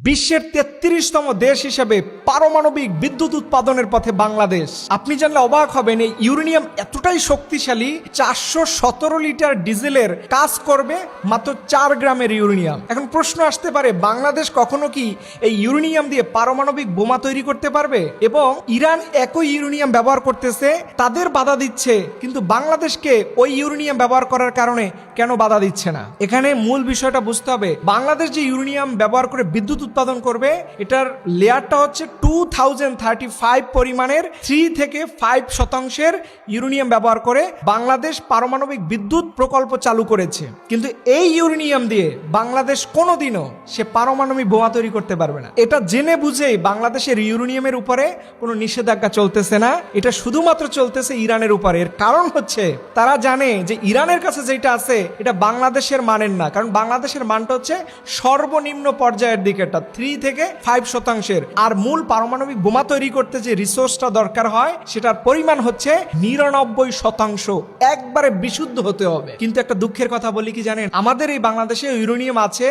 বিশ্বের ৩৩তম দেশ হিসেবে পারমাণবিক বিদ্যুৎ উৎপাদনের পথে বাংলাদেশ। আপনি জানলে অবাক হবেন, এই ইউরেনিয়াম এতটাই শক্তিশালী, ৪১৭ লিটার ডিজেলের কাজ করবে মাত্র ৪ গ্রামের ইউরেনিয়াম। এখন প্রশ্ন আসতে পারে, বাংলাদেশ কখনো কি এই ইউরেনিয়াম দিয়ে পারমাণবিক বোমা তৈরি করতে পারবে? এবং ইরান একই ইউরেনিয়াম ব্যবহার করতেছে, তাদের বাধা দিচ্ছে, কিন্তু বাংলাদেশকে ওই ইউরেনিয়াম ব্যবহার করার কারণে কেন বাধা দিচ্ছে না? এখানে মূল বিষয়টা বুঝতে হবে, বাংলাদেশ যে ইউরেনিয়াম ব্যবহার করে বিদ্যুৎ উৎপাদন করবে, এটার লেয়ারটা হচ্ছে 2035 পরিমাণের 3 থেকে 5% ইউরেনিয়াম ব্যবহার করে বাংলাদেশ পারমাণবিক বিদ্যুৎ প্রকল্প চালু করেছে। কিন্তু এই ইউরেনিয়াম দিয়ে বাংলাদেশ কোনোদিনও সে পারমাণবিক বোমা তৈরি করতে পারবে না। এটা জেনে বুঝেই বাংলাদেশের ইউরেনিয়ামের উপরে কোনো নিষেধাজ্ঞা চলতেছে না, এটা শুধুমাত্র চলতেছে ইরানের উপরে। এর কারণ হচ্ছে, তারা জানে যে ইরানের কাছে যেটা আছে এটা বাংলাদেশের মানের না, কারণ বাংলাদেশের মানটা হচ্ছে সর্বনিম্ন পর্যায়ের দিকে, 3 থেকে 5%। আর মূল পারমাণবিক বোমা তৈরি করতে যে রিসোর্সটা দরকার হয় সেটার পরিমাণ হচ্ছে 99%, একবারে বিশুদ্ধ হতে হবে। কিন্তু একটা দুঃখের কথা বলি কি জানেন, আমাদের এই বাংলাদেশে ইউরেনিয়াম আছে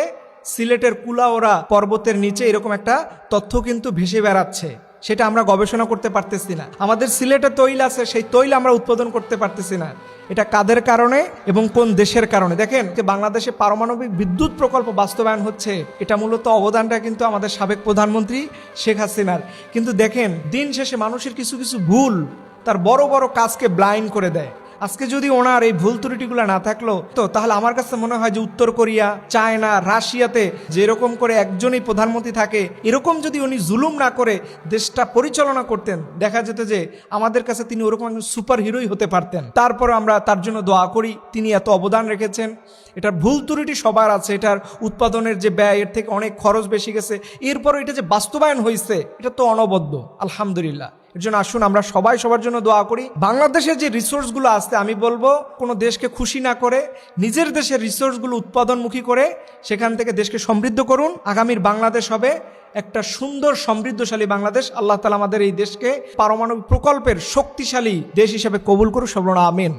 সিলেটের কুলাওড়া পর্বতের নিচে, এরকম একটা তথ্য কিন্তু ভেসে বেড়াচ্ছে, সেটা আমরা গবেষণা করতে পারতেছি না। আমাদের সিলেটে তৈল আছে, সেই তৈল আমরা উৎপাদন করতে পারতেছি না। এটা কাদের কারণে এবং কোন দেশের কারণে? দেখেন, যে বাংলাদেশে পারমাণবিক বিদ্যুৎ প্রকল্প বাস্তবায়ন হচ্ছে, এটা মূলত অবদানটা কিন্তু আমাদের সাবেক প্রধানমন্ত্রী শেখ হাসিনার। কিন্তু দেখেন, দিন শেষে মানুষের কিছু কিছু ভুল তার বড় বড় কাজকে ব্লাইন্ড করে দেয়। আজকে যদি ওনার এই ভুল ত্রুটিগুলো না থাকলো তো তাহলে আমার কাছে মনে হয় যে উত্তর কোরিয়া, চায়না, রাশিয়াতে যেরকম করে একজনই প্রধানমন্ত্রী থাকে, এরকম যদি উনি জুলুম না করে দেশটা পরিচালনা করতেন, দেখা যেত যে আমাদের কাছে তিনি ওরকম একজন সুপার হিরোই হতে পারতেন। তারপর আমরা তার জন্য দোয়া করি, তিনি এত অবদান রেখেছেন। এটার ভুল ত্রুটি সবার আছে, এটার উৎপাদনের যে ব্যয়, এর থেকে অনেক খরচ বেশি গেছে, এরপরও এটা যে বাস্তবায়ন হয়েছে এটা তো অনবদ্য, আলহামদুলিল্লাহ। এর জন্য আসুন আমরা সবাই সবার জন্য দোয়া করি। বাংলাদেশের যে রিসোর্সগুলো আছে, আমি বলবো কোনো দেশকে খুশি না করে নিজের দেশের রিসোর্সগুলো উৎপাদনমুখী করে সেখান থেকে দেশকে সমৃদ্ধ করুন। আগামীর বাংলাদেশ হবে একটা সুন্দর সমৃদ্ধশালী বাংলাদেশ। আল্লাহ তাআলা আমাদের এই দেশকে পারমাণবিক প্রকল্পের শক্তিশালী দেশ হিসেবে কবুল করুন, সর্বনা আমিন।